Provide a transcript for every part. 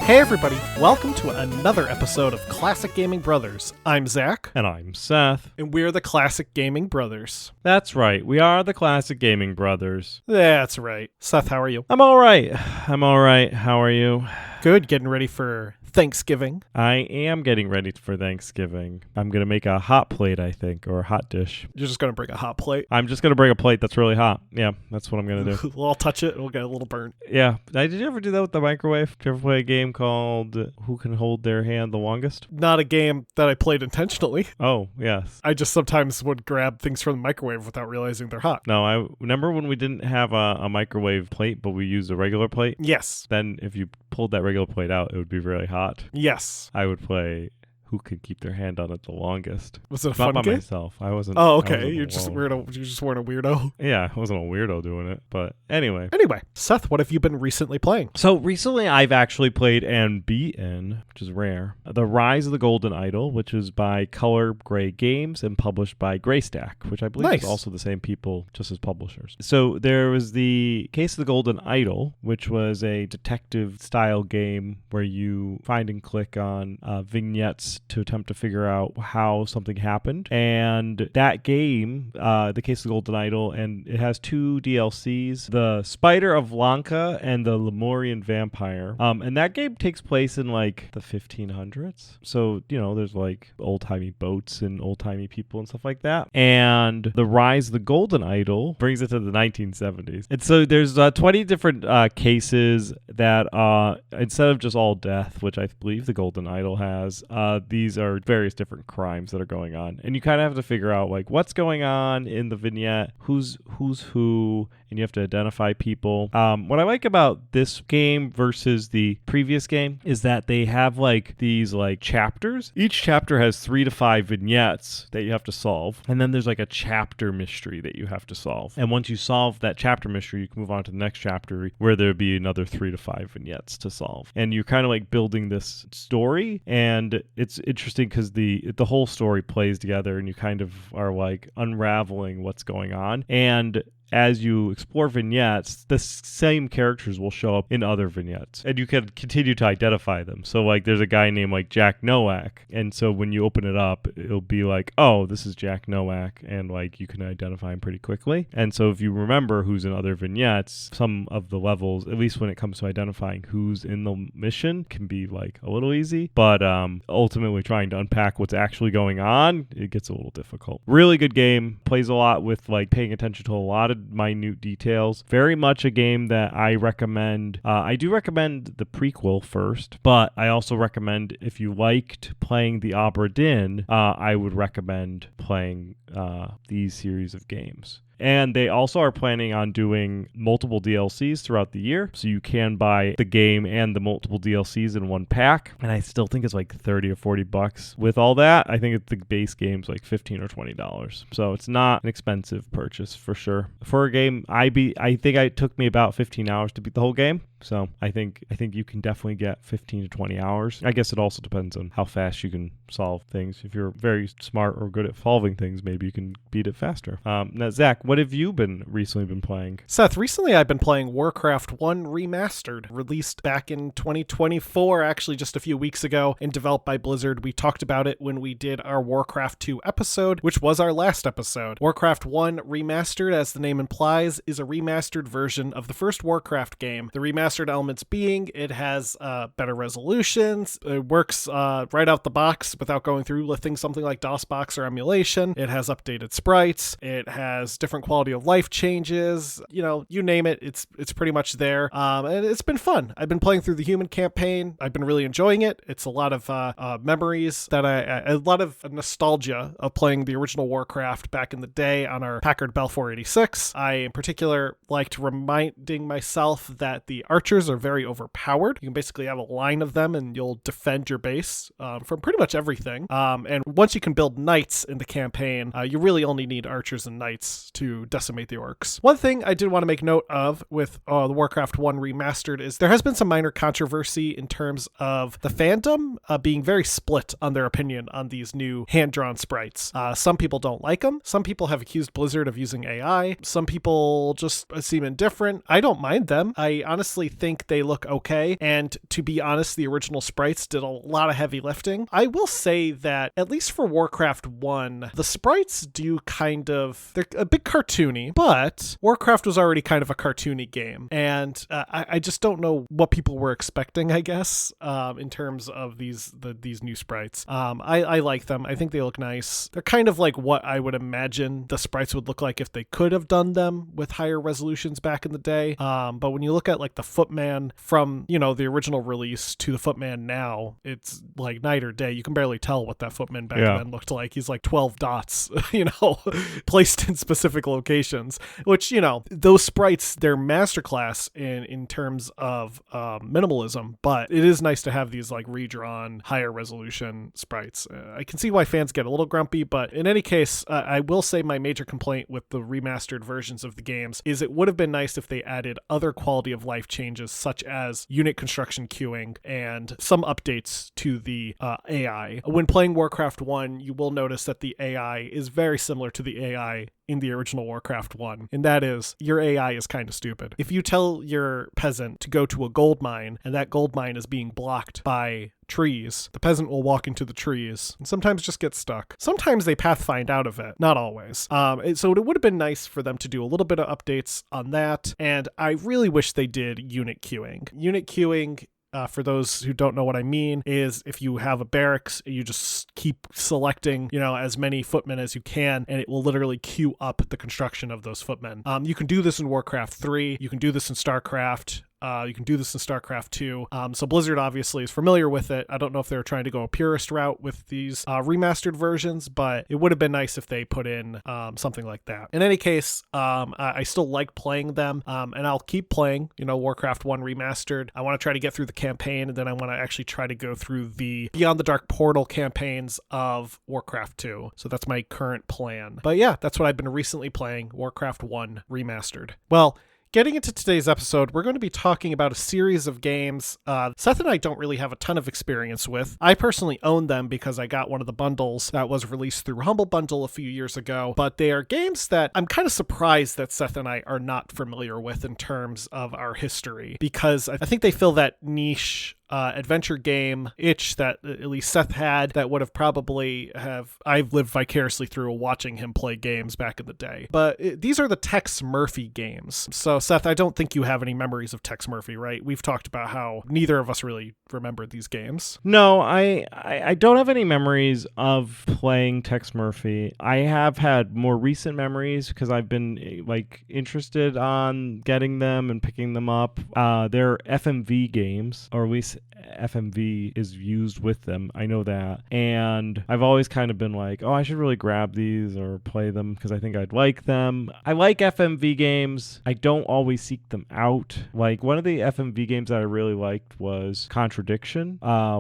Hey everybody, welcome to another episode of Classic Gaming Brothers. I'm Zach. And I'm Seth. And we're the Classic Gaming Brothers. That's right, we are the Classic Gaming Brothers. That's right. Seth, how are you? I'm alright. How are you? Good, getting ready for Thanksgiving. I am getting ready for Thanksgiving. I'm going to make a hot plate, I think, or a hot dish. You're just going to bring a hot plate? I'm just going to bring a plate that's really hot. Yeah, that's what I'm going to do. We'll all touch it and we'll get a little burnt. Yeah. Did you ever do that with the microwave? Did you ever play a game called Who Can Hold Their Hand the Longest? Not a game that I played intentionally. Oh, yes. I just sometimes would grab things from the microwave without realizing they're hot. No, I remember when we didn't have a microwave plate, but we used a regular plate? Yes. Then if you pulled that regular plate out, it would be really hot. Yes. I would play Who Can Keep Their Hand on It the Longest. Was it a Not fun by game? myself. I wasn't. Oh, okay. You You just weren't a weirdo. Yeah, I wasn't a weirdo doing it. But anyway. Seth, what have you been recently playing? So recently I've actually played and beaten, which is rare, The Rise of the Golden Idol, which is by Color Gray Games and published by Greystack, which I believe is also the same people, just as publishers. So there was the Case of the Golden Idol, which was a detective-style game where you find and click on vignettes to attempt to figure out how something happened. And that game, The Case of the Golden Idol, and it has two DLCs, The Spider of Lanka and The Lemurian Vampire. And that game takes place in like the 1500s. So, you know, there's like old-timey boats and old-timey people and stuff like that. And The Rise of the Golden Idol brings it to the 1970s. And so there's 20 different cases that instead of just all death, which I believe the Golden Idol has, these are various different crimes that are going on. And you kind of have to figure out like what's going on in the vignette, who's who, and you have to identify people. What I like about this game versus the previous game is that they have like these like chapters. Each chapter has 3 to 5 vignettes that you have to solve. And then there's like a chapter mystery that you have to solve. And once you solve that chapter mystery, you can move on to the next chapter where there'll be another 3 to 5 vignettes to solve. And you're kind of like building this story, and it's interesting because the whole story plays together and you kind of are like unraveling what's going on. And as you explore vignettes, the same characters will show up in other vignettes, and you can continue to identify them. So, like, there's a guy named, like, Jack Nowak, and so when you open it up, it'll be like, oh, this is Jack Nowak, and, like, you can identify him pretty quickly. And so if you remember who's in other vignettes, some of the levels, at least when it comes to identifying who's in the mission, can be, like, a little easy. But ultimately, trying to unpack what's actually going on, it gets a little difficult. Really good game. Plays a lot with, like, paying attention to a lot of minute details. Very much a game that I recommend. I do recommend the prequel first, but I also recommend if you liked playing the Obra Dinn, I would recommend playing these series of games. And they also are planning on doing multiple DLCs throughout the year. So you can buy the game and the multiple DLCs in one pack. And I still think it's like $30 or $40. With all that, I think the base game's like $15 or $20. So it's not an expensive purchase for sure. For a game, I think it took me about 15 hours to beat the whole game. So I think you can definitely get 15 to 20 hours. I guess it also depends on how fast you can solve things. If you're very smart or good at solving things, maybe you can beat it faster. Now, Zach, what have you recently been playing? Seth, recently I've been playing Warcraft 1 Remastered, released back in 2024, actually just a few weeks ago, and developed by Blizzard. We talked about it when we did our Warcraft 2 episode, which was our last episode. Warcraft 1 Remastered, as the name implies, is a remastered version of the first Warcraft game. The remastered elements being it has better resolutions, it works right out the box without going through lifting something like DOSBox or emulation, it has updated sprites, it has different different quality of life changes, you name it, it's pretty much there. And it's been fun. I've been playing through the human campaign. I've been really enjoying it. It's a lot of memories that a lot of nostalgia of playing the original Warcraft back in the day on our Packard Bell 486. I in particular liked reminding myself that the archers are very overpowered. You can basically have a line of them and you'll defend your base from pretty much everything. And once you can build knights in the campaign, you really only need archers and knights to decimate the orcs. One thing I did want to make note of with the Warcraft 1 Remastered is there has been some minor controversy in terms of the fandom being very split on their opinion on these new hand-drawn sprites. Some people don't like them. Some people have accused Blizzard of using AI. Some people just seem indifferent. I don't mind them. I honestly think they look okay. And to be honest, the original sprites did a lot of heavy lifting. I will say that at least for Warcraft 1, the sprites do they're a bit cartoony, but Warcraft was already kind of a cartoony game. And I just don't know what people were expecting, I guess, in terms of these new sprites. I like them. I think they look nice. They're kind of like what I would imagine the sprites would look like if they could have done them with higher resolutions back in the day. But when you look at like the Footman from, the original release to the Footman now, it's like night or day. You can barely tell what that Footman back then looked like. He's like 12 dots, placed in specific locations, which, those sprites, they're masterclass in terms of minimalism, but it is nice to have these like redrawn higher resolution sprites. I can see why fans get a little grumpy, but in any case, I will say my major complaint with the remastered versions of the games is it would have been nice if they added other quality of life changes such as unit construction queuing and some updates to the AI. When playing Warcraft 1, you will notice that the AI is very similar to the AI in the original Warcraft 1, and that is your AI is kind of stupid. If you tell your peasant to go to a gold mine and that gold mine is being blocked by trees, the peasant will walk into the trees and sometimes just get stuck. Sometimes they pathfind out of it, not always. So it would have been nice for them to do a little bit of updates on that, and I really wish they did unit queuing. Unit queuing, for those who don't know what I mean, is if you have a barracks, you just keep selecting, as many footmen as you can, and it will literally queue up the construction of those footmen. You can do this in Warcraft 3. You can do this in StarCraft. You can do this in StarCraft 2. So Blizzard obviously is familiar with it. I don't know if they were trying to go a purist route with these remastered versions, but it would have been nice if they put in something like that. In any case, I still like playing them, and I'll keep playing, Warcraft 1 Remastered. I want to try to get through the campaign, and then I want to actually try to go through the Beyond the Dark Portal campaigns of Warcraft 2. So that's my current plan. But yeah, that's what I've been recently playing, Warcraft 1 Remastered. Well, getting into today's episode, we're going to be talking about a series of games Seth and I don't really have a ton of experience with. I personally own them because I got one of the bundles that was released through Humble Bundle a few years ago, but they are games that I'm kind of surprised that Seth and I are not familiar with in terms of our history, because I think they fill that niche adventure game itch that at least Seth had that would have probably I've lived vicariously through watching him play games back in the day. But these are the Tex Murphy games. So Seth, I don't think you have any memories of Tex Murphy, right? We've talked about how neither of us really remembered these games. No, I don't have any memories of playing Tex Murphy. I have had more recent memories because I've been like interested on getting them and picking them up. They're FMV games, or at least FMV is used with them. I know that. And I've always kind of been like, I should really grab these or play them because I think I'd like them. I like FMV games. I don't always seek them out. Like one of the FMV games that I really liked was Contradiction,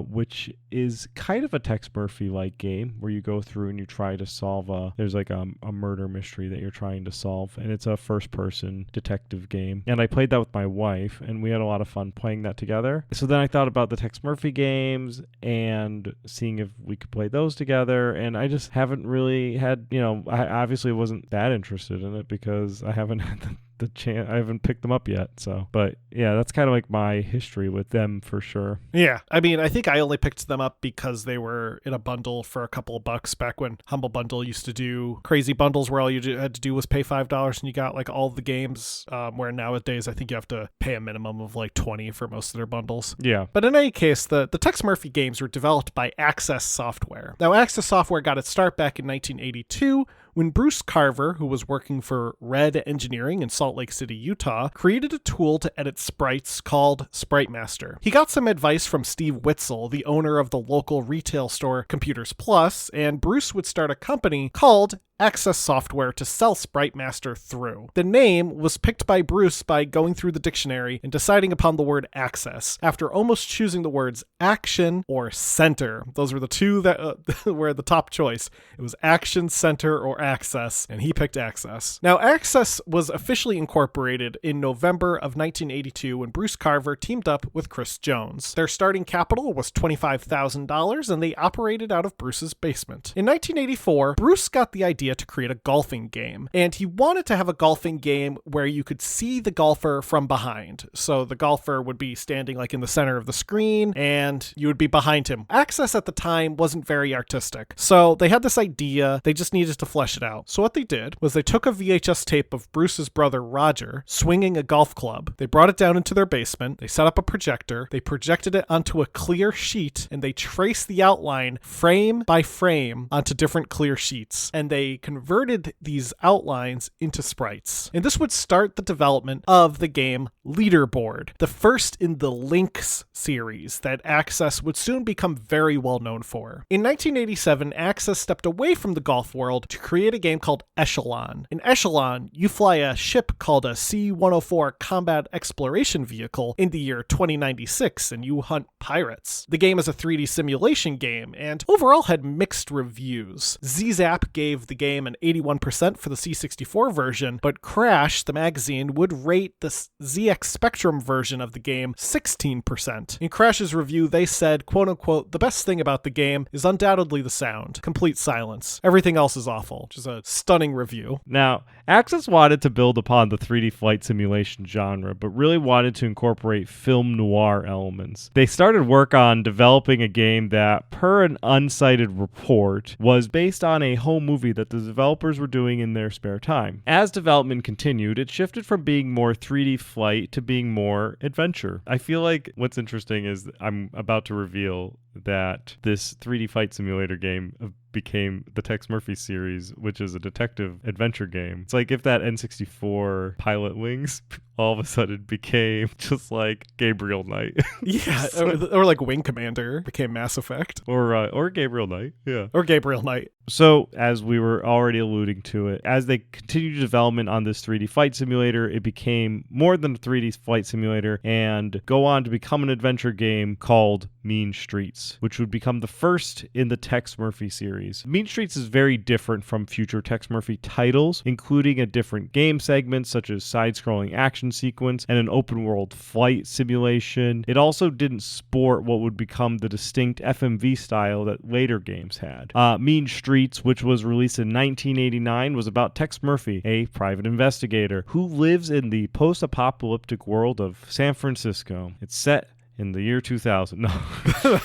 which is kind of a Tex Murphy-like game where you go through and you try to solve there's like a murder mystery that you're trying to solve, and it's a first-person detective game. And I played that with my wife, and we had a lot of fun playing that together. So then I thought about the Tex Murphy games and seeing if we could play those together, and I just haven't really had, I obviously wasn't that interested in it because I haven't had the chance. I haven't picked them up yet. So, but yeah, that's kind of like my history with them for sure. Yeah. I mean, I think I only picked them up because they were in a bundle for a couple of bucks back when Humble Bundle used to do crazy bundles where all you had to do was pay $5 and you got like all the games, where nowadays I think you have to pay a minimum of like $20 for most of their bundles. Yeah. But in any case, the Tex Murphy games were developed by Access Software. Now, Access Software got its start back in 1982 when Bruce Carver, who was working for Red Engineering in Salt Lake City, Utah, created a tool to edit sprites called Sprite Master. He got some advice from Steve Witzel, the owner of the local retail store Computers Plus, and Bruce would start a company called Access Software to sell Sprite Master through. The name was picked by Bruce by going through the dictionary and deciding upon the word access, after almost choosing the words action or center. Those were the two that were the top choice. It was action, center, or access, and he picked access. Now, Access was officially incorporated in November of 1982 when Bruce Carver teamed up with Chris Jones. Their starting capital was $25,000, and they operated out of Bruce's basement. In 1984, Bruce got the idea to create a golfing game, and he wanted to have a golfing game where you could see the golfer from behind. So the golfer would be standing like in the center of the screen, and you would be behind him. Access at the time wasn't very artistic, so they had this idea, they just needed to flesh it out. So what they did was they took a VHS tape of Bruce's brother Roger swinging a golf club, they brought it down into their basement, they set up a projector, they projected it onto a clear sheet, and they traced the outline frame by frame onto different clear sheets, and they converted these outlines into sprites. And this would start the development of the game Leaderboard, the first in the Lynx series that Access would soon become very well known for. In 1987, Access stepped away from the golf world to create a game called Echelon. In Echelon, you fly a ship called a C-104 combat exploration vehicle in the year 2096, and you hunt pirates. The game is a 3D simulation game, and overall had mixed reviews. ZZap gave the game an 81% for the C64 version, but Crash, the magazine, would rate the ZX Spectrum version of the game 16%. In Crash's review, they said, quote unquote, the best thing about the game is undoubtedly the sound. Complete silence. Everything else is awful. Which is a stunning review. Now, Access wanted to build upon the 3D flight simulation genre, but really wanted to incorporate film noir elements. They started work on developing a game that, per an unsighted report, was based on a home movie that the developers were doing in their spare time. As development continued, it shifted from being more 3D flight to being more adventure. I feel like what's interesting is I'm about to reveal that this 3D fight simulator game became the Tex Murphy series, which is a detective adventure game. It's like if that N64 Pilot Wings all of a sudden became just like Gabriel Knight. Yeah, or like Wing Commander became Mass Effect. Or Gabriel Knight, yeah. Or Gabriel Knight. So, as we were already alluding to it, as they continued development on this 3D fight simulator, it became more than a 3D flight simulator and go on to become an adventure game called Mean Streets, which would become the first in the Tex Murphy series. Mean Streets is very different from future Tex Murphy titles, including a different game segment such as side-scrolling action sequence and an open-world flight simulation. It also didn't sport what would become the distinct FMV style that later games had. Mean Streets, which was released in 1989, was about Tex Murphy, a private investigator who lives in the post-apocalyptic world of San Francisco. It's set in the year 2000. No.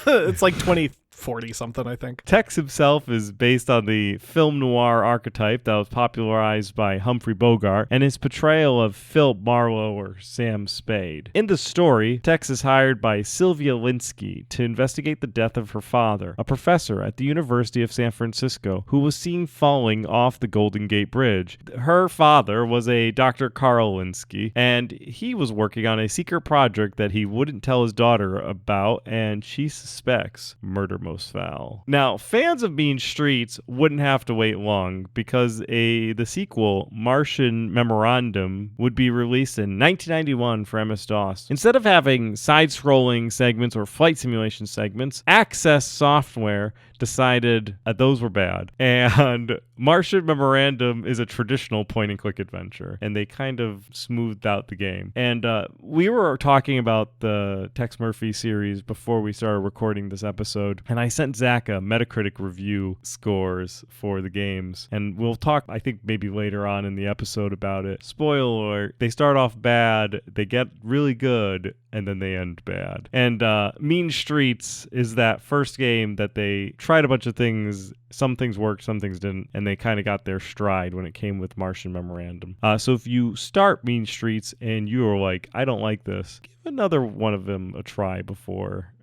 It's like 2040 something, I think. Tex himself is based on the film noir archetype that was popularized by Humphrey Bogart and his portrayal of Philip Marlowe or Sam Spade. In the story, Tex is hired by Sylvia Linsky to investigate the death of her father, a professor at the University of San Francisco who was seen falling off the Golden Gate Bridge. Her father was a Dr. Carl Linsky, and he was working on a secret project that he wouldn't tell his daughter about, and she suspects murder most foul. Now, fans of Mean Streets wouldn't have to wait long because the sequel, Martian Memorandum, would be released in 1991 for MS-DOS. Instead of having side-scrolling segments or flight simulation segments, Access Software decided that those were bad. And Martian Memorandum is a traditional point-and-click adventure, and they kind of smoothed out the game. And we were talking about the Tex Murphy series before we started recording this episode, and I sent Zach a Metacritic review scores for the games, and we'll talk, I think, maybe later on in the episode about it. Spoiler alert, they start off bad, they get really good, and then they end bad. And Mean Streets is that first game that they tried a bunch of things some things worked, some things didn't, and they kind of got their stride when it came with Martian Memorandum. So if you start Mean Streets and you are like, I don't like this, give another one of them a try before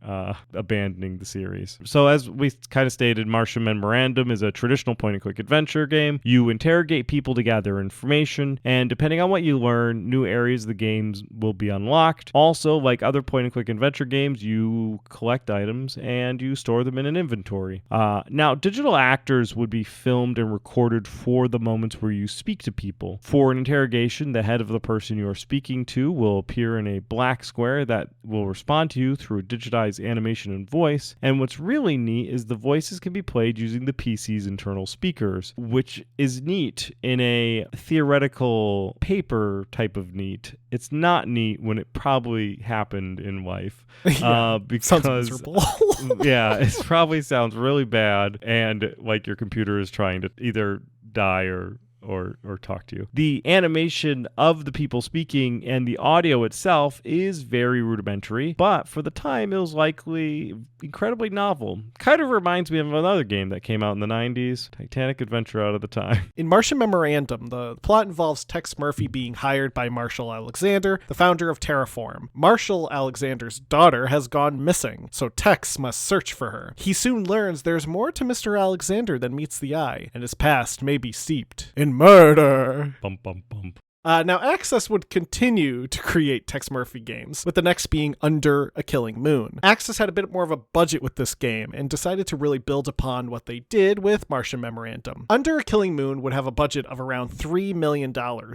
abandoning the series. So as we kind of stated, Martian Memorandum is a traditional point-and-click adventure game. You interrogate people to gather information, and depending on what you learn, new areas of the games will be unlocked. Also, like other point-and-click adventure games, you collect items and you store them in an inventory. Now, digital actors would be filmed and recorded for the moments where you speak to people. For an interrogation, the head of the person you are speaking to will appear in a black square that will respond to you through a digitized animation and voice. And what's really neat is the voices can be played using the PC's internal speakers, which is neat in a theoretical paper type of neat. It's not neat when it probably happened in life. Because sounds miserable. Yeah, it probably sounds really bad, and like your computer is trying to either die or talk to you. The animation of the people speaking and the audio itself is very rudimentary, but for the time it was likely incredibly novel. Kind of reminds me of another game that came out in the 90s, Titanic Adventure out of the time. In Martian Memorandum, the plot involves Tex Murphy being hired by Marshall Alexander, the founder of Terraform. Marshall Alexander's daughter has gone missing, so Tex must search for her. He soon learns there's more to Mr. Alexander than meets the eye, and his past may be steeped in murder. Bump, bump, bump. Now, Access would continue to create Tex Murphy games, with the next being Under a Killing Moon. Access had a bit more of a budget with this game and decided to really build upon what they did with Martian Memorandum. Under a Killing Moon would have a budget of around $3 million,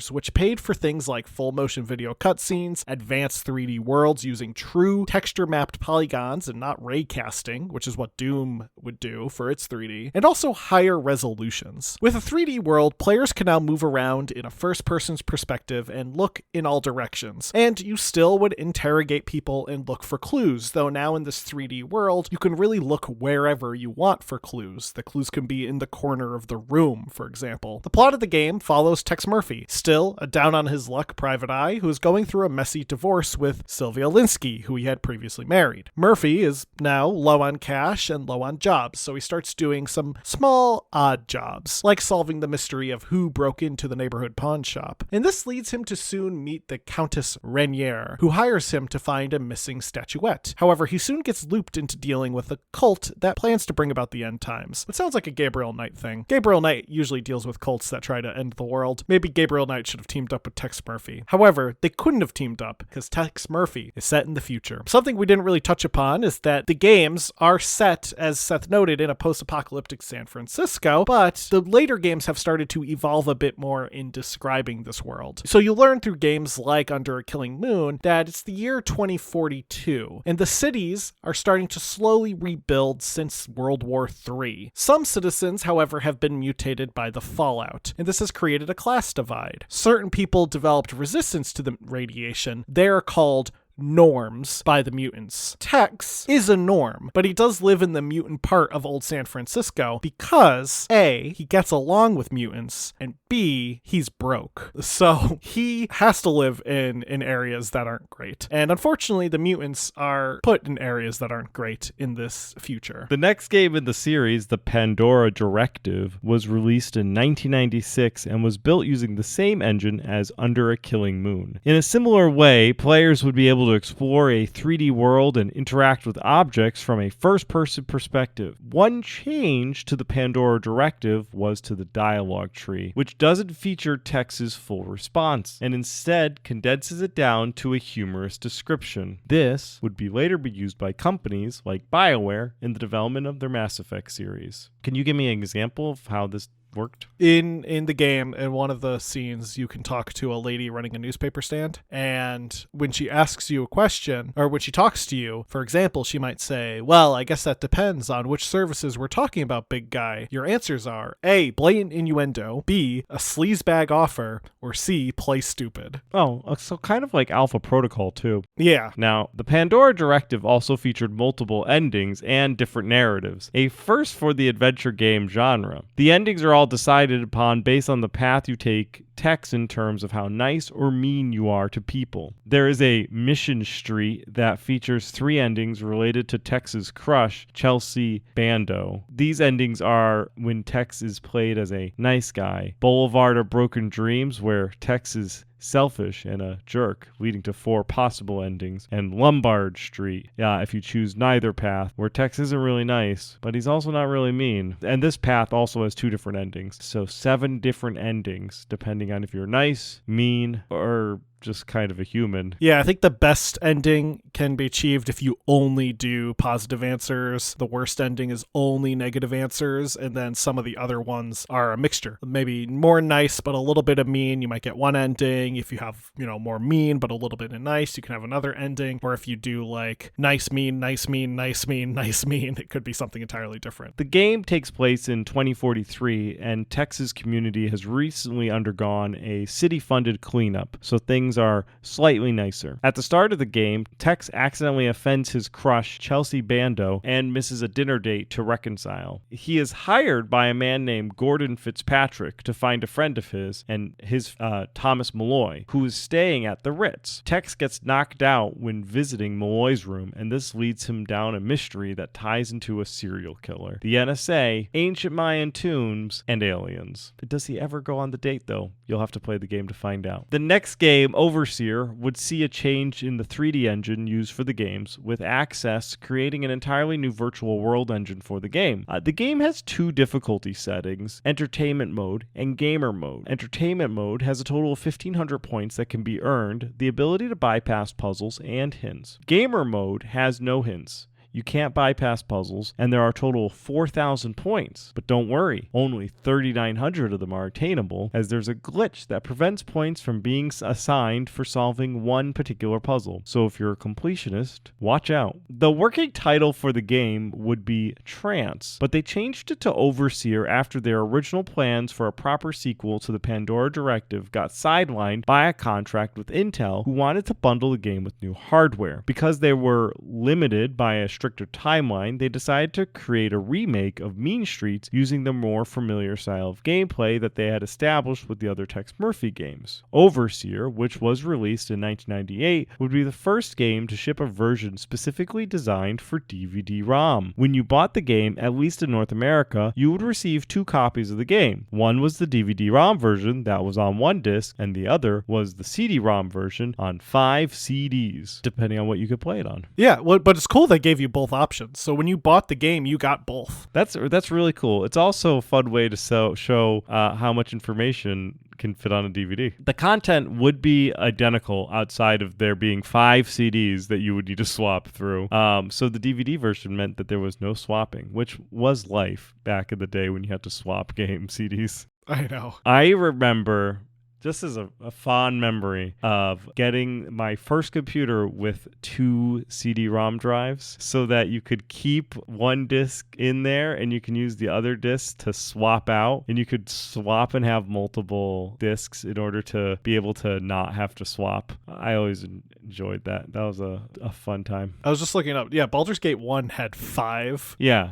which paid for things like full motion video cutscenes, advanced 3D worlds using true texture-mapped polygons and not ray casting, which is what Doom would do for its 3D, and also higher resolutions. With a 3D world, players can now move around in a first-person's perspective and look in all directions. And you still would interrogate people and look for clues, though now in this 3D world, you can really look wherever you want for clues. The clues can be in the corner of the room, for example. The plot of the game follows Tex Murphy, still a down-on-his-luck private eye who is going through a messy divorce with Sylvia Linsky, who he had previously married. Murphy is now low on cash and low on jobs, so he starts doing some small, odd jobs, like solving the mystery of who broke into the neighborhood pawn shop. And this leads him to soon meet the Countess Renier, who hires him to find a missing statuette. However, he soon gets looped into dealing with a cult that plans to bring about the end times. It sounds like a Gabriel Knight thing. Gabriel Knight usually deals with cults that try to end the world. Maybe Gabriel Knight should have teamed up with Tex Murphy. However, they couldn't have teamed up because Tex Murphy is set in the future. Something we didn't really touch upon is that the games are set, as Seth noted, in a post-apocalyptic San Francisco, but the later games have started to evolve a bit more in describing this world. So you learn through games like Under a Killing Moon that it's the year 2042, and the cities are starting to slowly rebuild since World War III. Some citizens, however, have been mutated by the fallout, and this has created a class divide. Certain people developed resistance to the radiation. They're called norms by the mutants. Tex is a norm, but he does live in the mutant part of old San Francisco because A, he gets along with mutants, and B, he's broke. So he has to live in areas that aren't great. And unfortunately, the mutants are put in areas that aren't great in this future. The next game in the series, the Pandora Directive, was released in 1996 and was built using the same engine as Under a Killing Moon. In a similar way, players would be able to explore a 3D world and interact with objects from a first-person perspective. One change to the Pandora Directive was to the dialogue tree, which doesn't feature Tex's full response, and instead condenses it down to a humorous description. This would later be used by companies like BioWare in the development of their Mass Effect series. Can you give me an example of how this worked? In the game, in one of the scenes, you can talk to a lady running a newspaper stand, and when she asks you a question, or when she talks to you, for example, she might say, well, I guess that depends on which services we're talking about, big guy. Your answers are A, blatant innuendo, B, a sleazebag offer, or C, play stupid. Oh, so kind of like Alpha Protocol too. Yeah. Now, the Pandora Directive also featured multiple endings and different narratives, a first for the adventure game genre. The endings are all all decided upon based on the path you take Tex in terms of how nice or mean you are to people. There is a mission street that features 3 endings related to Tex's crush, Chelsea Bando. These endings are when Tex is played as a nice guy, Boulevard of Broken Dreams, where Tex is selfish and a jerk, leading to 4 possible endings, and Lombard Street, if you choose neither path, where Tex isn't really nice, but he's also not really mean. And this path also has 2 different endings, so 7 different endings, depending on if you're nice, mean, or just kind of a human. Yeah, I think the best ending can be achieved if you only do positive answers. The worst ending is only negative answers, and then some of the other ones are a mixture. Maybe more nice, but a little bit of mean, you might get one ending. If you have, more mean, but a little bit of nice, you can have another ending. Or if you do like nice, mean, nice, mean, nice, mean, nice, mean, it could be something entirely different. The game takes place in 2043, and Texas community has recently undergone a city-funded cleanup, so things are slightly nicer. At the start of the game, Tex accidentally offends his crush, Chelsea Bando, and misses a dinner date to reconcile. He is hired by a man named Gordon Fitzpatrick to find a friend of his, and his Thomas Malloy, who is staying at the Ritz. Tex gets knocked out when visiting Malloy's room, and this leads him down a mystery that ties into a serial killer, the NSA, ancient Mayan tombs, and aliens. Does he ever go on the date, though? You'll have to play the game to find out. The next game, Overseer, would see a change in the 3D engine used for the games, with Access creating an entirely new virtual world engine for the game. The game has 2 difficulty settings, Entertainment Mode and Gamer Mode. Entertainment Mode has a total of 1,500 points that can be earned, the ability to bypass puzzles and hints. Gamer Mode has no hints. You can't bypass puzzles, and there are a total of 4,000 points. But don't worry, only 3,900 of them are attainable, as there's a glitch that prevents points from being assigned for solving one particular puzzle. So if you're a completionist, watch out. The working title for the game would be Trance, but they changed it to Overseer after their original plans for a proper sequel to the Pandora Directive got sidelined by a contract with Intel, who wanted to bundle the game with new hardware. Because they were limited by a stricter timeline, they decided to create a remake of Mean Streets using the more familiar style of gameplay that they had established with the other Tex Murphy games. Overseer, which was released in 1998, would be the first game to ship a version specifically designed for DVD-ROM. When you bought the game, at least in North America, you would receive 2 copies of the game. One was the DVD-ROM version that was on 1 disc, and the other was the CD-ROM version on 5 CDs, depending on what you could play it on. Yeah, but it's cool they gave you both options. So when you bought the game, you got both. That's really cool. It's also a fun way to show how much information can fit on a DVD. The content would be identical outside of there being 5 CDs that you would need to swap through. So the DVD version meant that there was no swapping, which was life back in the day when you had to swap game CDs. I know. I remember, just as a fond memory of getting my first computer with 2 CD-ROM drives so that you could keep one disc in there and you can use the other disc to swap out, and you could swap and have multiple discs in order to be able to not have to swap. I always enjoyed that. That was a fun time. I was just looking up. Yeah, Baldur's Gate 1 had 5. Yeah.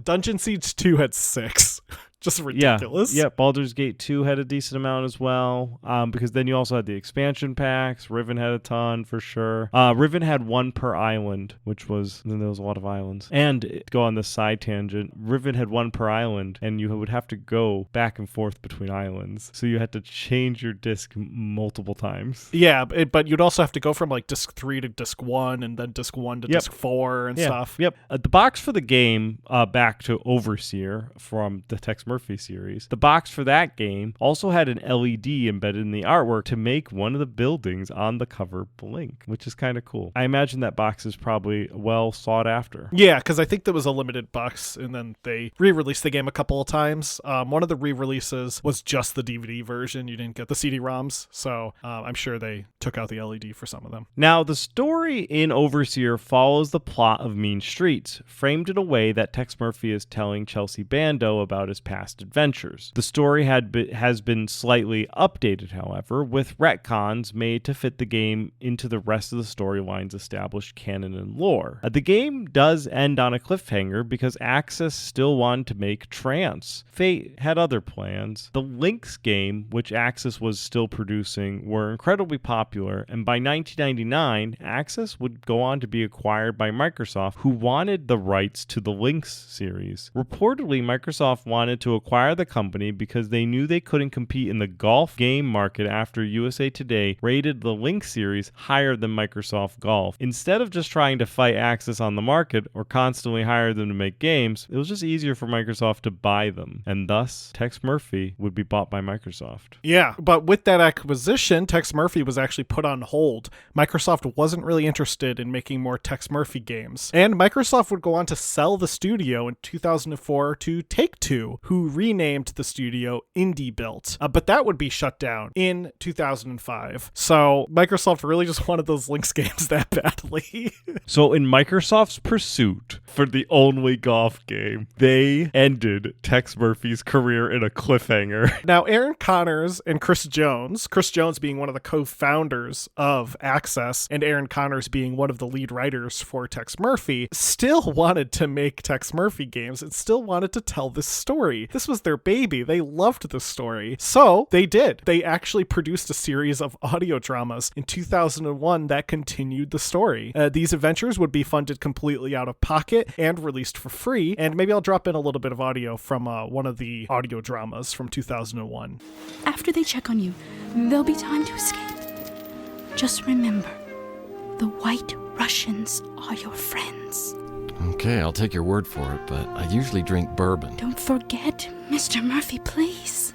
Dungeon Siege 2 had 6. Just ridiculous. Yeah, Baldur's Gate 2 had a decent amount as well, because then you also had the expansion packs. Riven had a ton for sure. Riven had 1 per island, then there was a lot of islands. And to go on this side tangent, Riven had 1 per island, and you would have to go back and forth between islands. So you had to change your disc multiple times. Yeah, but you'd also have to go from like disc 3 to disc 1, and then disc 1 to disc 4 and stuff. Yep. The box for the game, back to Overseer from the Tex Murphy series, the box for that game also had an LED embedded in the artwork to make one of the buildings on the cover blink, which is kind of cool. I imagine that box is probably well sought after. Yeah, because I think there was a limited box, and then they re-released the game a couple of times. One of the re-releases was just the DVD version. You didn't get the CD-ROMs, so I'm sure they took out the LED for some of them. Now, the story in Overseer follows the plot of Mean Streets, framed in a way that Tex Murphy is telling Chelsea Bando about his past past adventures. The story has been slightly updated, however, with retcons made to fit the game into the rest of the storyline's established canon and lore. The game does end on a cliffhanger because Axis still wanted to make Trance. Fate had other plans. The Lynx game, which Axis was still producing, were incredibly popular, and by 1999, Axis would go on to be acquired by Microsoft, who wanted the rights to the Lynx series. Reportedly, Microsoft wanted to acquire the company because they knew they couldn't compete in the golf game market after USA Today rated the Lynx series higher than Microsoft Golf. Instead of just trying to fight Axis on the market or constantly hire them to make games, it was just easier for Microsoft to buy them, and thus Tex Murphy would be bought by Microsoft. Yeah, but with that acquisition, Tex Murphy was actually put on hold. Microsoft wasn't really interested in making more Tex Murphy games, and Microsoft would go on to sell the studio in 2004 to Take-Two, who renamed the studio IndieBuilt, but that would be shut down in 2005. So Microsoft really just wanted those Lynx games that badly. So in Microsoft's pursuit for the only golf game, they ended Tex Murphy's career in a cliffhanger. Now, Aaron Connors and Chris Jones being one of the co-founders of Access and Aaron Connors being one of the lead writers for Tex Murphy, still wanted to make Tex Murphy games and still wanted to tell this story. This was their baby. They loved this story. So they did. They actually produced a series of audio dramas in 2001 that continued the story. These adventures would be funded completely out of pocket and released for free. And maybe I'll drop in a little bit of audio from one of the audio dramas from 2001. After they check on you, there'll be time to escape. Just remember, the White Russians are your friends. Okay, I'll take your word for it, but I usually drink bourbon. Don't forget, Mr. Murphy, please.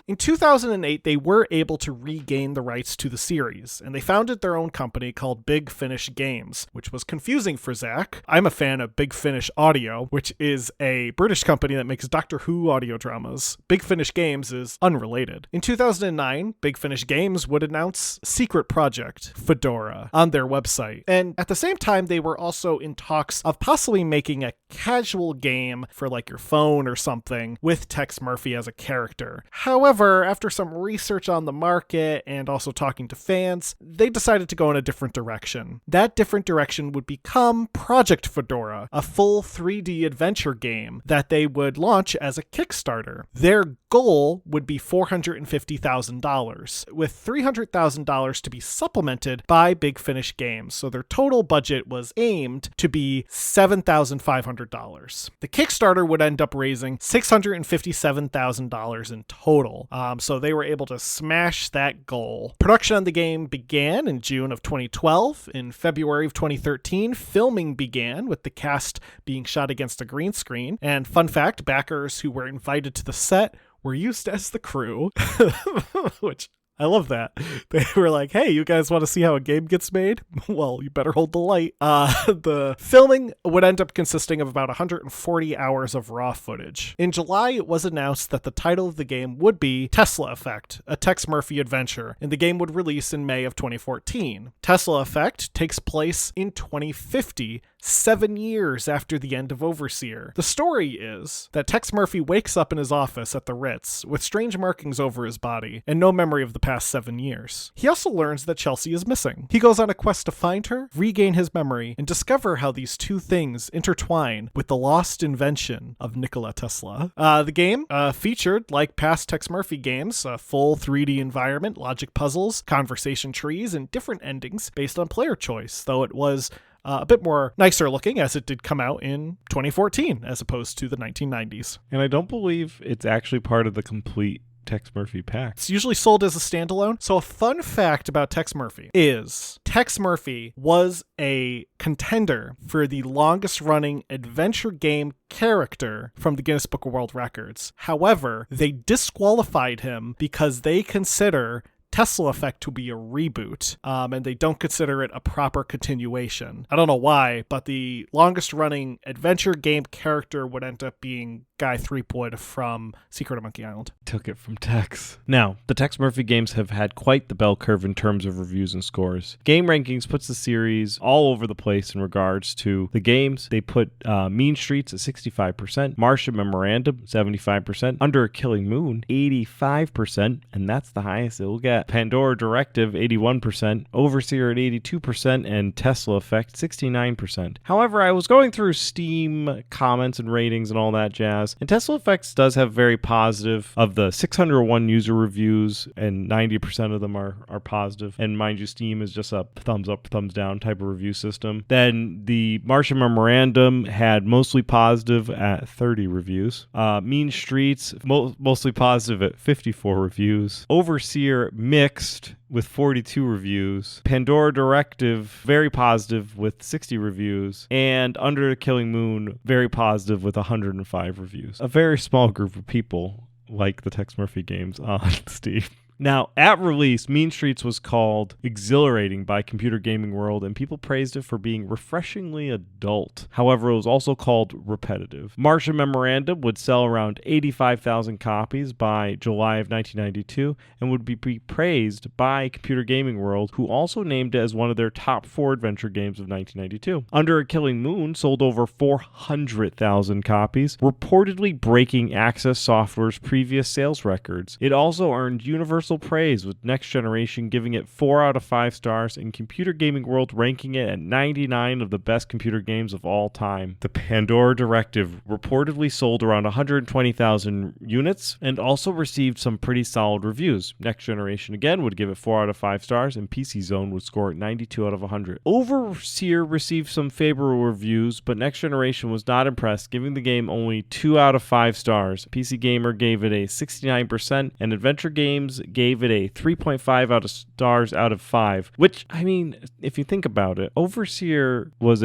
In 2008, they were able to regain the rights to the series, and they founded their own company called Big Finish Games, which was confusing for Zach. I'm a fan of Big Finish Audio, which is a British company that makes Doctor Who audio dramas. Big Finish Games is unrelated. In 2009, Big Finish Games would announce Secret Project Fedora on their website, and at the same time, they were also in talks of possibly making a casual game for like your phone or something with Tex Murphy as a character. However, after some research on the market and also talking to fans, they decided to go in a different direction. That different direction would become Project Fedora, a full 3D adventure game that they would launch as a Kickstarter. Their goal would be $450,000, with $300,000 to be supplemented by Big Finish Games, so their total budget was aimed to be $7,500. The Kickstarter would end up raising $657,000 in total, so they were able to smash that goal. Production on the game began in June of 2012. In February of 2013, filming began, with the cast being shot against a green screen, and fun fact, backers who were invited to the set were used as the crew, which I love that. They were like, hey, you guys want to see how a game gets made? Well, you better hold the light. The filming would end up consisting of about 140 hours of raw footage. In July, it was announced that the title of the game would be Tesla Effect, a Tex Murphy adventure, and the game would release in May of 2014. Tesla Effect takes place in 2050, 7 years after the end of Overseer. The story is that Tex Murphy wakes up in his office at the Ritz with strange markings over his body and no memory of the past 7 years. He also learns that Chelsea is missing. He goes on a quest to find her, regain his memory, and discover how these two things intertwine with the lost invention of Nikola Tesla. The game featured, like past Tex Murphy games, a full 3D environment, logic puzzles, conversation trees, and different endings based on player choice, though it was a bit more nicer looking as it did come out in 2014 as opposed to the 1990s. And I don't believe it's actually part of the complete Tex Murphy pack. It's usually sold as a standalone. So a fun fact about Tex Murphy is Tex Murphy was a contender for the longest running adventure game character from the Guinness Book of World Records. However, they disqualified him because they consider Tesla Effect to be a reboot, and they don't consider it a proper continuation. I don't know why, but the longest running adventure game character would end up being guy Threepwood from Secret of Monkey Island. Took it from Tex. Now, the Tex Murphy games have had quite the bell curve in terms of reviews and scores. Game Rankings puts the series all over the place in regards to the games. They put Mean Streets at 65%, Martian Memorandum 75%, Under a Killing Moon 85%, and that's the highest it will get. Pandora Directive 81%, Overseer at 82%, and Tesla Effect 69%. However, I was going through Steam comments and ratings and all that jazz, and Tesla Effects does have very positive. Of the 601 user reviews, and 90% of them are positive. And mind you, Steam is just a thumbs up, thumbs down type of review system. Then the Martian Memorandum had mostly positive at 30 reviews. Mean Streets, mostly positive at 54 reviews. Overseer mixed with 42 reviews. Pandora Directive, very positive with 60 reviews. And Under the Killing Moon, very positive with 105 reviews. A very small group of people like the Tex Murphy games on Steam. Now, at release, Mean Streets was called exhilarating by Computer Gaming World, and people praised it for being refreshingly adult. However, it was also called repetitive. Martian Memorandum would sell around 85,000 copies by July of 1992 and would be praised by Computer Gaming World, who also named it as one of their top 4 adventure games of 1992. Under a Killing Moon sold over 400,000 copies, reportedly breaking Access Software's previous sales records. It also earned universal praise, with Next Generation giving it 4 out of 5 stars and Computer Gaming World ranking it at 99 of the best computer games of all time. The Pandora Directive reportedly sold around 120,000 units and also received some pretty solid reviews. Next Generation again would give it 4 out of 5 stars and PC Zone would score it 92 out of 100. Overseer received some favorable reviews, but Next Generation was not impressed, giving the game only 2 out of 5 stars. PC Gamer gave it a 69% and Adventure Games gave it a 3.5 out of stars out of 5, which, I mean, if you think about it, Overseer was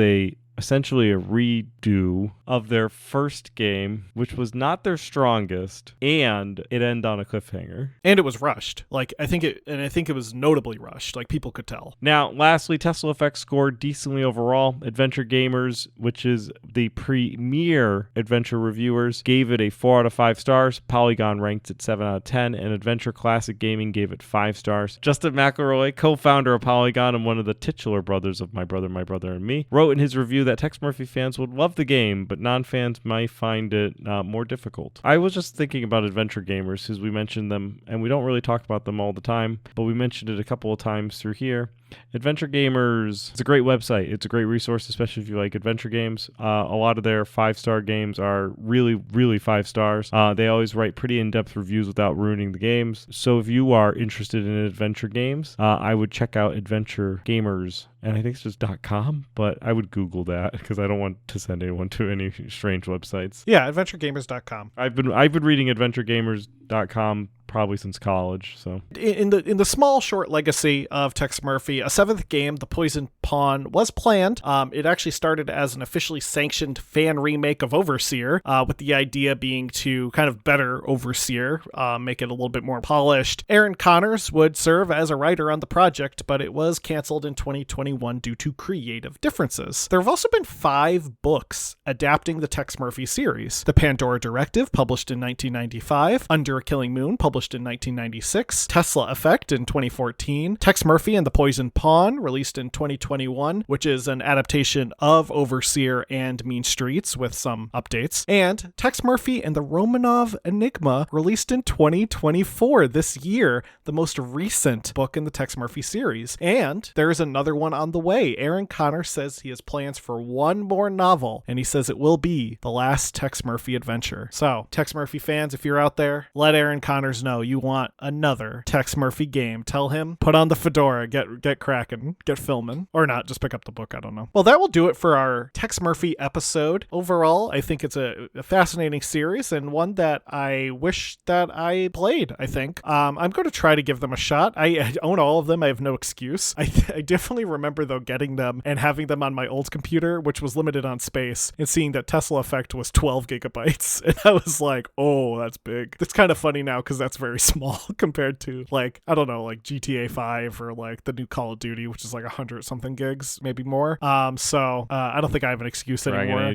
essentially a redo of their first game, which was not their strongest, and it ended on a cliffhanger. And it was rushed. I think it was notably rushed. People could tell. Now, lastly, Tesla Effect scored decently overall. Adventure Gamers, which is the premier adventure reviewers, gave it a 4 out of 5 stars. Polygon ranked it 7 out of 10, and Adventure Classic Gaming gave it 5 stars. Justin McElroy, co-founder of Polygon and one of the titular brothers of My Brother, and Me, wrote in his review that Tex Murphy fans would love the game, but non-fans might find it more difficult. I was just thinking about Adventure Gamers, because we mentioned them, and we don't really talk about them all the time, but we mentioned it a couple of times through here. Adventure Gamers, it's a great website. It's a great resource, especially if you like adventure games. A lot of their 5-star games are really, really 5 stars. They always write pretty in-depth reviews without ruining the games. So if you are interested in adventure games, I would check out Adventure Gamers. And I think it's just .com, but I would Google that because I don't want to send anyone to any strange websites. Yeah, adventuregamers.com. I've been reading adventuregamers.com probably since college. So in the small short legacy of Tex Murphy, a 7th game, The Poisoned Pawn, was planned. It actually started as an officially sanctioned fan remake of Overseer, with the idea being to kind of better Overseer, make it a little bit more polished. Aaron Connors would serve as a writer on the project, but it was canceled in 2021 due to creative differences. There have also been 5 books adapting the Tex Murphy series. The Pandora Directive, published in 1995, Under a Killing Moon, published in 1996, Tesla Effect in 2014, Tex Murphy and the Poisoned Pawn, released in 2021, which is an adaptation of Overseer and Mean Streets with some updates, and Tex Murphy and the Romanov Enigma, released in 2024, this year, the most recent book in the Tex Murphy series. And there is another one on the way. Aaron Connor says he has plans for one more novel, and he says it will be the last Tex Murphy adventure. So, Tex Murphy fans, if you're out there, let Aaron Connors know you want another Tex Murphy game. Tell him, put on the fedora, get cracking, get filming, or not, just pick up the book, I don't know. Well, that will do it for our Tex Murphy episode. Overall, I think it's a fascinating series and one that I wish that I played, I think. I'm going to try to give them a shot. I own all of them. I have no excuse. I definitely remember, though, getting them and having them on my old computer, which was limited on space, and seeing that Tesla Effect was 12 gigabytes. And I was like, oh, that's big. It's kind of funny now because that's looks very small compared to like, I don't know, like GTA 5 or like the new Call of Duty, which is like 100 something gigs, maybe more. So I don't think I have an excuse anymore.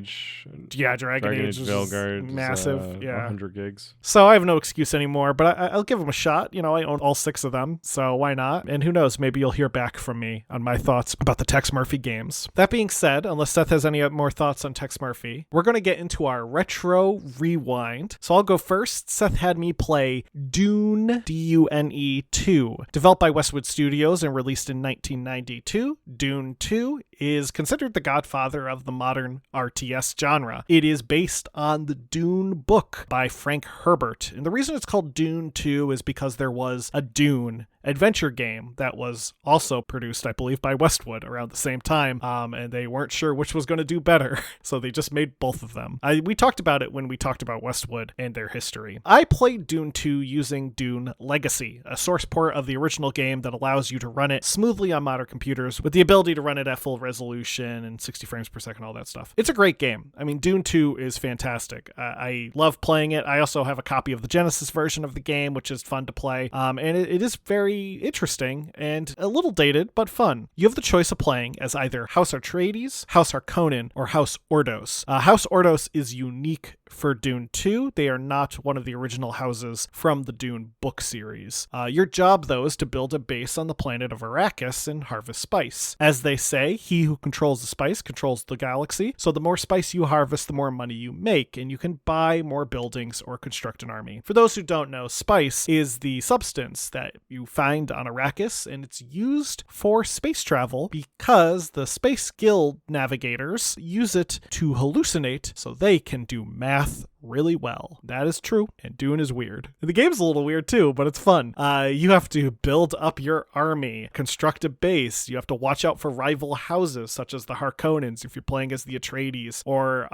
Dragon Age is Veilguard massive. 100 gigs. So I have no excuse anymore, but I'll give them a shot. You know, I own all 6 of them, so why not? And who knows, maybe you'll hear back from me on my thoughts about the Tex Murphy games. That being said, unless Seth has any more thoughts on Tex Murphy, we're going to get into our retro rewind. So I'll go first. Seth had me play Dune, D-U-N-E 2. Developed by Westwood Studios and released in 1992, Dune 2 is considered the godfather of the modern RTS genre. It is based on the Dune book by Frank Herbert. And the reason it's called Dune 2 is because there was a Dune adventure game that was also produced, I believe, by Westwood around the same time, and they weren't sure which was going to do better, so they just made both of them. We talked about it when we talked about Westwood and their history. I played Dune 2 using Dune Legacy, a source port of the original game that allows you to run it smoothly on modern computers with the ability to run it at full resolution and 60 frames per second, all that stuff. It's a great game. I mean, Dune 2 is fantastic. I love playing it. I also have a copy of the Genesis version of the game, which is fun to play, and it is very interesting and a little dated, but fun. You have the choice of playing as either House Atreides, House Harkonnen, or House Ordos. House Ordos is unique for Dune 2. They are not one of the original houses from the Dune book series. Your job, though, is to build a base on the planet of Arrakis and harvest spice. As they say, he who controls the spice controls the galaxy, so the more spice you harvest, the more money you make, and you can buy more buildings or construct an army. For those who don't know, spice is the substance that you find on Arrakis, and it's used for space travel because the Space Guild navigators use it to hallucinate so they can do math really well. That is true, and Dune is weird. The game's a little weird too, but it's fun. You have to build up your army, construct a base. You have to watch out for rival houses, such as the Harkonnens if you're playing as the Atreides, or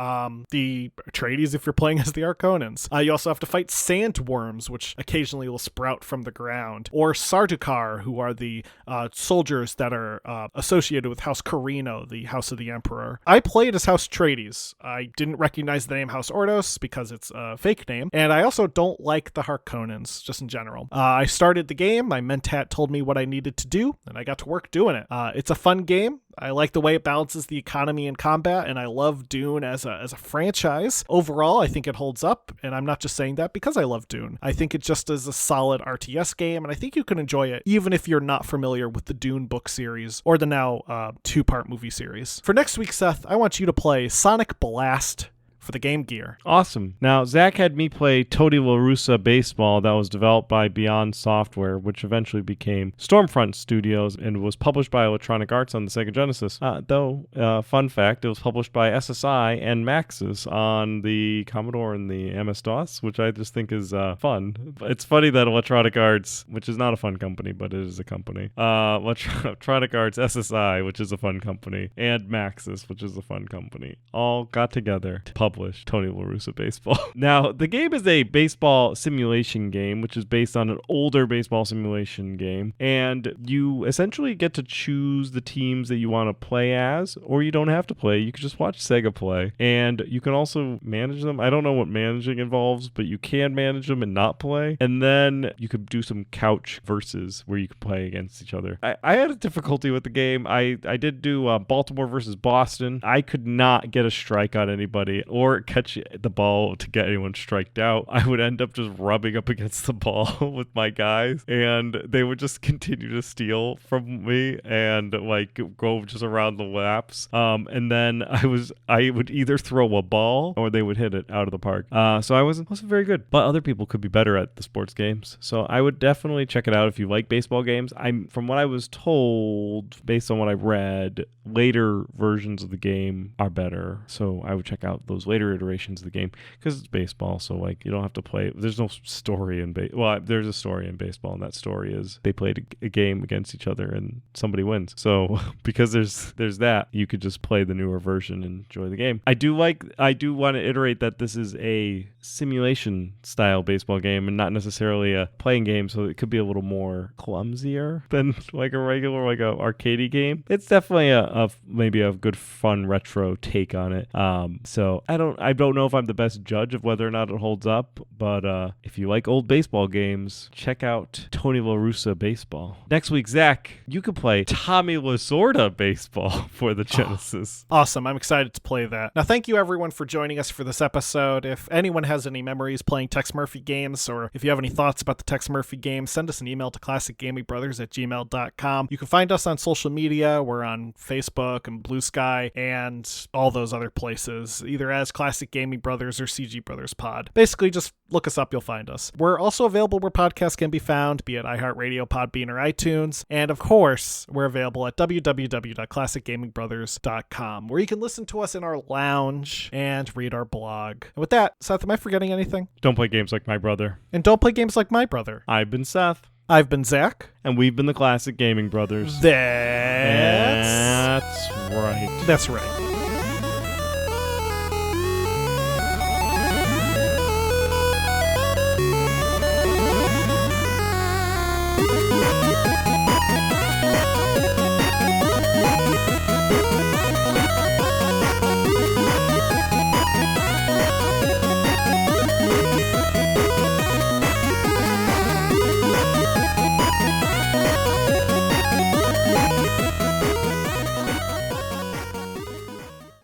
the Atreides if you're playing as the Harkonnens. You also have to fight sandworms, which occasionally will sprout from the ground, or Sardaukar, who are the soldiers that are associated with House Carino, the House of the Emperor. I played as House Atreides. I didn't recognize the name House Ordos because it's a fake name, and I also don't like the Harkonnens, just in general. I started the game, my Mentat told me what I needed to do, and I got to work doing it. It's a fun game. I like the way it balances the economy and combat, and I love Dune as a franchise. Overall, I think it holds up, and I'm not just saying that because I love Dune. I think it just is a solid RTS game, and I think you can enjoy it even if you're not familiar with the Dune book series or the now 2-part movie series. For next week, Seth, I want you to play Sonic Blast for the Game Gear. Awesome. Now, Zach had me play Tony La Russa Baseball that was developed by Beyond Software, which eventually became Stormfront Studios and was published by Electronic Arts on the Sega Genesis. Fun fact, it was published by SSI and Maxis on the Commodore and the MS-DOS, which I just think is fun. It's funny that Electronic Arts, which is not a fun company, but it is a company, Electronic Arts, SSI, which is a fun company, and Maxis, which is a fun company, all got together to publish Tony La Russa Baseball. Now, the game is a baseball simulation game, which is based on an older baseball simulation game, and you essentially get to choose the teams that you want to play as, or you don't have to play. You can just watch Sega play, and you can also manage them. I don't know what managing involves, but you can manage them and not play, and then you could do some couch versus where you can play against each other. I had a difficulty with the game. I did do Baltimore versus Boston. I could not get a strike on anybody or catch the ball to get anyone striked out. I would end up just rubbing up against the ball with my guys, and they would just continue to steal from me and like go just around the laps. And then I would either throw a ball or they would hit it out of the park. So I wasn't very good, but other people could be better at the sports games. So I would definitely check it out if you like baseball games. From what I was told, based on what I read, later versions of the game are better. So I would check out those later iterations of the game because it's baseball, so like you don't have to play. There's no story in there's a story in baseball, and that story is they played a game against each other and somebody wins. So because there's that, you could just play the newer version and enjoy the game. I do want to iterate that this is a simulation style baseball game and not necessarily a playing game, so it could be a little more clumsier than like a regular like a arcadey game. It's definitely maybe a good fun retro take on it. So I I don't know if I'm the best judge of whether or not it holds up, but if you like old baseball games, check out Tony La Russa Baseball. Next week, Zach, you can play Tommy Lasorda Baseball for the Genesis. Awesome. I'm excited to play that. Now, thank you everyone for joining us for this episode. If anyone has any memories playing Tex Murphy games, or if you have any thoughts about the Tex Murphy games, send us an email to classicgamingbrothers@gmail.com. You can find us on social media. We're on Facebook and Blue Sky and all those other places, either as Classic Gaming Brothers or CG Brothers Pod. Basically, just look us up, you'll find us. We're also available where podcasts can be found, be it iHeartRadio, Podbean, or iTunes. And of course, we're available at www.classicgamingbrothers.com, where you can listen to us in our lounge and read our blog. And with that, Seth, am I forgetting anything? Don't play games like my brother. And don't play games like my brother. I've been Seth. I've been Zach. And we've been the Classic Gaming Brothers. That's right. That's right.